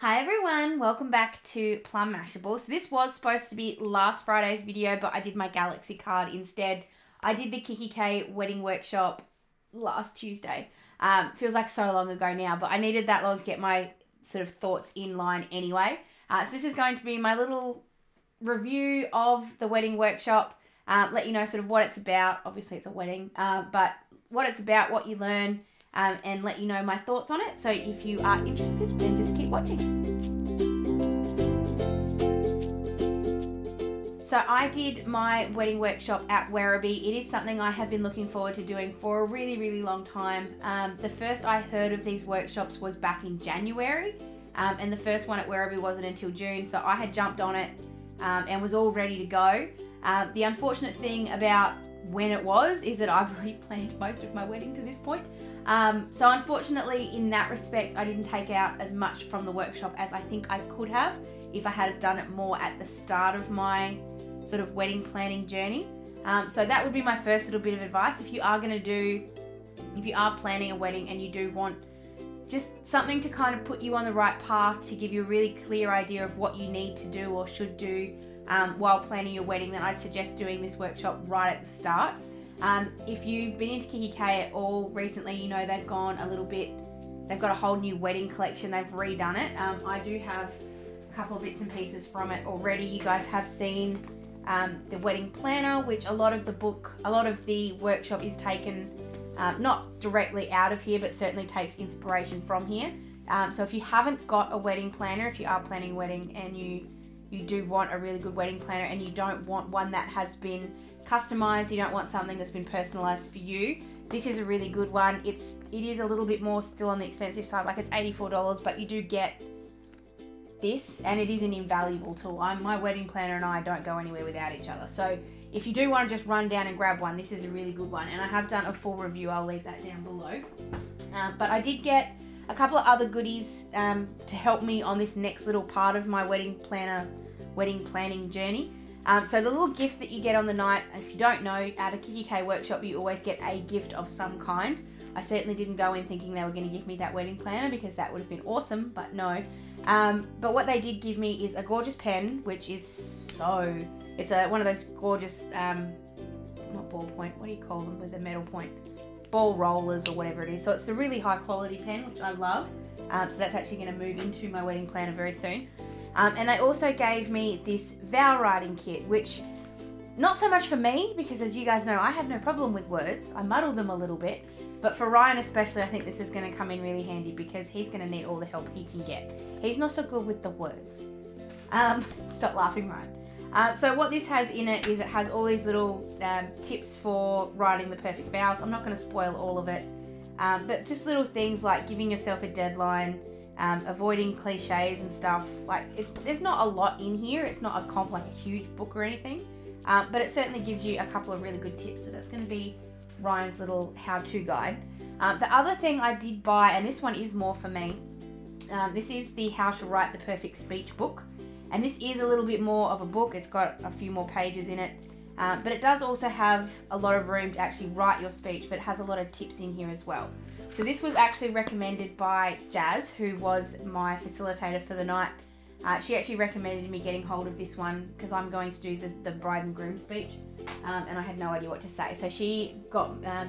Hi everyone, welcome back to Plum Mashable. So this was supposed to be last Friday's video, but I did my Galaxy card instead. I did the kikki.K wedding workshop last Tuesday. Feels like so long ago now, but I needed that long to get my sort of thoughts in line anyway. So this is going to be my little review of the wedding workshop. Let you know sort of what it's about. Obviously it's a wedding, but what it's about, what you learn, and let you know my thoughts on it. So if you are interested, then just keep watching. So I did my wedding workshop at Werribee. It is something I have been looking forward to doing for a really long time. The first I heard of these workshops was back in January, and the first one at Werribee wasn't until June, so I had jumped on it and was all ready to go. The unfortunate thing about when it was is that I've already planned most of my wedding to this point. So unfortunately in that respect I didn't take out as much from the workshop as I think I could have if I had done it more at the start of my sort of wedding planning journey. So that would be my first little bit of advice. If you are planning a wedding and you do want just something to kind of put you on the right path, to give you a really clear idea of what you need to do or should do while planning your wedding, then I'd suggest doing this workshop right at the start. If you've been into kikki.K at all recently, you know they've gone a little bit, they've got a whole new wedding collection, they've redone it. I do have a couple of bits and pieces from it already. You guys have seen the wedding planner, which a lot of the workshop is taken not directly out of here, but certainly takes inspiration from here. So if you haven't got a wedding planner, if you are planning a wedding and you do want a really good wedding planner and you don't want one that has been customized, you don't want something that's been personalized for you, this is a really good one. It is a little bit more still on the expensive side, like it's $84, but you do get this and it is an invaluable tool. My wedding planner and I don't go anywhere without each other, so if you do want to just run down and grab one, this is a really good one, and I have done a full review. I'll leave that down below. But I did get a couple of other goodies to help me on this next little part of my wedding planning journey. So the little gift that you get on the night, if you don't know, at a kikki.K workshop you always get a gift of some kind. I certainly didn't go in thinking they were going to give me that wedding planner, because that would have been awesome, but no. But what they did give me is a gorgeous pen, which is it's one of those gorgeous, not ballpoint, what do you call them with a metal point? Ball rollers or whatever it is. So it's the really high quality pen, which I love. So that's actually going to move into my wedding planner very soon. And they also gave me this Vow Writing Kit, which not so much for me, because as you guys know, I have no problem with words. I muddle them a little bit, but for Ryan especially, I think this is going to come in really handy because he's going to need all the help he can get. He's not so good with the words. Stop laughing, Ryan. So what this has in it is it has all these little tips for writing the perfect vows. I'm not going to spoil all of it, but just little things like giving yourself a deadline, avoiding cliches and stuff. Like there's not a lot in here. It's not like a huge book or anything, but it certainly gives you a couple of really good tips. So that's going to be Ryan's little how-to guide. The other thing I did buy, and this one is more for me, this is the How to Write the Perfect Speech book, and this is a little bit more of a book. It's got a few more pages in it, but it does also have a lot of room to actually write your speech, but it has a lot of tips in here as well. So this was actually recommended by Jazz, who was my facilitator for the night. She actually recommended me getting hold of this one because I'm going to do the bride and groom speech, and I had no idea what to say. So she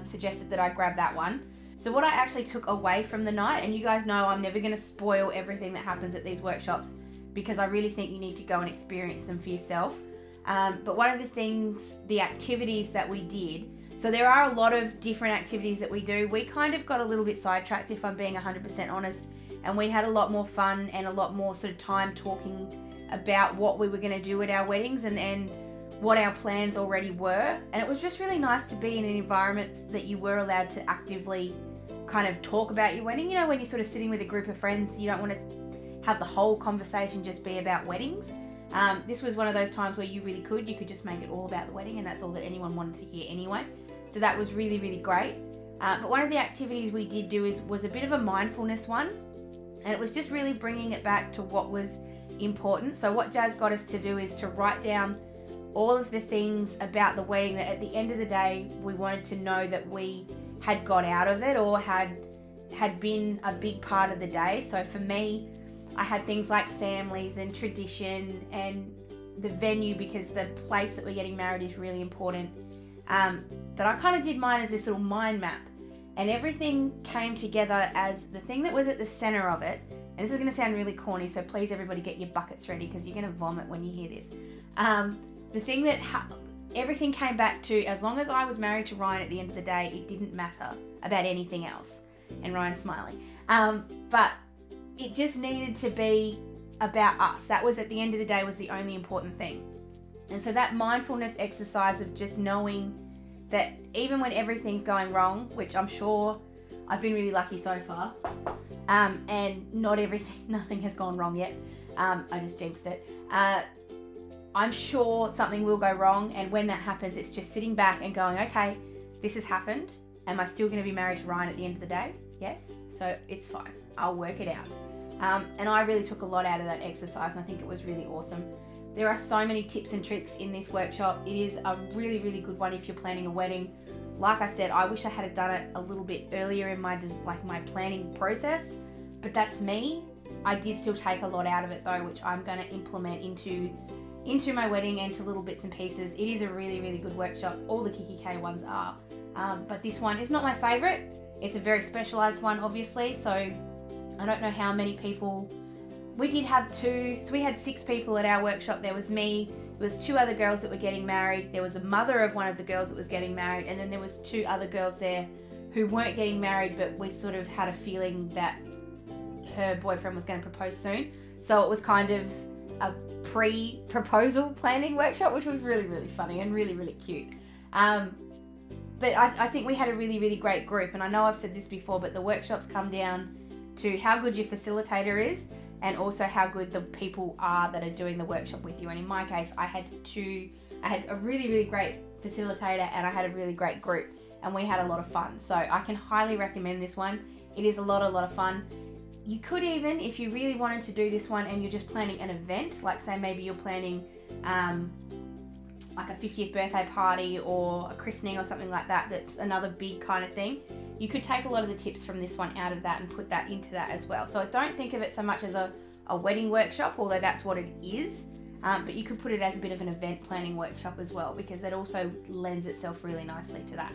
suggested that I grab that one. So what I actually took away from the night, and you guys know I'm never going to spoil everything that happens at these workshops because I really think you need to go and experience them for yourself. But one of the things, the activities that we did, so there are a lot of different activities that we do. We kind of got a little bit sidetracked, if I'm being 100% honest, and we had a lot more fun and a lot more sort of time talking about what we were going to do at our weddings and what our plans already were. And it was just really nice to be in an environment that you were allowed to actively kind of talk about your wedding. You know, when you're sort of sitting with a group of friends, you don't want to have the whole conversation just be about weddings. This was one of those times where you could just make it all about the wedding, and that's all that anyone wanted to hear anyway. So that was really great. But one of the activities we did do was a bit of a mindfulness one, and it was just really bringing it back to what was important. So what Jazz got us to do is to write down all of the things about the wedding that at the end of the day we wanted to know that we had got out of it or had been a big part of the day. So for me, I had things like families and tradition and the venue, because the place that we're getting married is really important. But I kind of did mine as this little mind map, and everything came together as the thing that was at the center of it. And this is going to sound really corny, so please everybody get your buckets ready, because you're going to vomit when you hear this. The thing that everything came back to, as long as I was married to Ryan at the end of the day, it didn't matter about anything else. And Ryan's smiling. But it just needed to be about us. That was, at the end of the day, was the only important thing. And so that mindfulness exercise of just knowing that even when everything's going wrong, which I'm sure I've been really lucky so far, and nothing has gone wrong yet. I just jinxed it. I'm sure something will go wrong, and when that happens, it's just sitting back and going, okay, this has happened. Am I still going to be married to Ryan at the end of the day? Yes. So it's fine. I'll work it out. And I really took a lot out of that exercise, and I think it was really awesome. There are so many tips and tricks in this workshop. It is a really, really good one if you're planning a wedding. Like I said, I wish I had done it a little bit earlier in my planning process, but that's me. I did still take a lot out of it though, which I'm going to implement into my wedding and to little bits and pieces. It is a really, really good workshop. All the kikki.K ones are, but this one is not my favorite. It's a very specialized one, obviously, so I don't know how many people. We did have two, so we had 6 people at our workshop. There was me, there was 2 other girls that were getting married, there was the mother of one of the girls that was getting married, and then there was 2 other girls there who weren't getting married, but we sort of had a feeling that her boyfriend was going to propose soon. So it was kind of a pre-proposal planning workshop, which was really, really funny and really, really cute. But I think we had a really, really great group, and I know I've said this before, but the workshops come down to how good your facilitator is, and also how good the people are that are doing the workshop with you. And in my case, I had a really, really great facilitator, and I had a really great group, and we had a lot of fun. So I can highly recommend this one. It is a lot of fun. You could even, if you really wanted to do this one and you're just planning an event, like say maybe you're planning like a 50th birthday party or a christening or something like that, that's another big kind of thing, you could take a lot of the tips from this one out of that and put that into that as well. So I don't think of it so much as a wedding workshop, although that's what it is, but you could put it as a bit of an event planning workshop as well, because that also lends itself really nicely to that.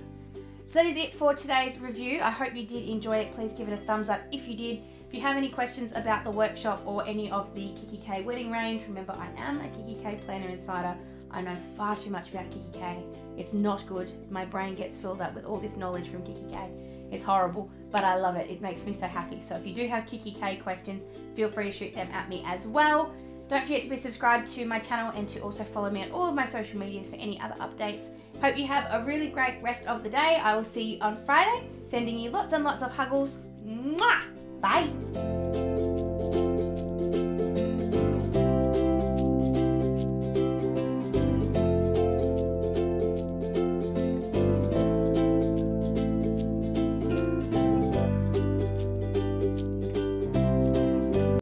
So that is it for today's review. I hope you did enjoy it. Please give it a thumbs up if you did. If you have any questions about the workshop or any of the kikki.K wedding range, remember I am a kikki.K planner insider. I know far too much about kikki.K. It's not good. My brain gets filled up with all this knowledge from kikki.K. It's horrible, but I love it. It makes me so happy. So if you do have kikki.K questions, feel free to shoot them at me as well. Don't forget to be subscribed to my channel and to also follow me on all of my social medias for any other updates. Hope you have a really great rest of the day. I will see you on Friday. Sending you lots and lots of huggles. Mwah! Bye!